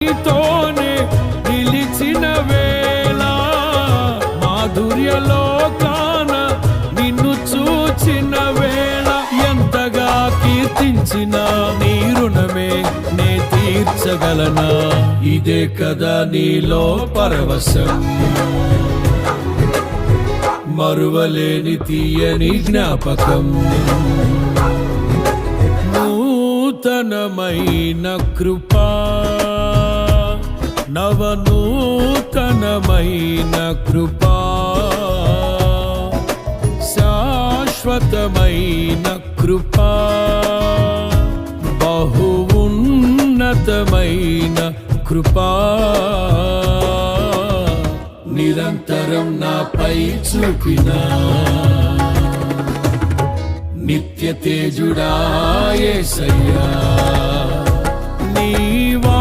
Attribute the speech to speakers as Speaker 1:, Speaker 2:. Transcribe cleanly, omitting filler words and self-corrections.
Speaker 1: నీతోనే నిలిచిన వేళ మాధుర్యలోకాన నిన్ను చూచిన వేళ ఎంతగా కీర్తించిన నీ రుణమే నే తీర్చగలనా ఇదే కదా నీలో పరవశం మరువలేని తీయని జ్ఞాపకం నూతనమైన కృపా నవనూతనమైన కృపా శాశ్వతమైన కృపా బహు ఉన్నతమైన కృపా నిరంతరం నాపై చూపినా నిత్య తేజుడా యేసయ్యా నీవా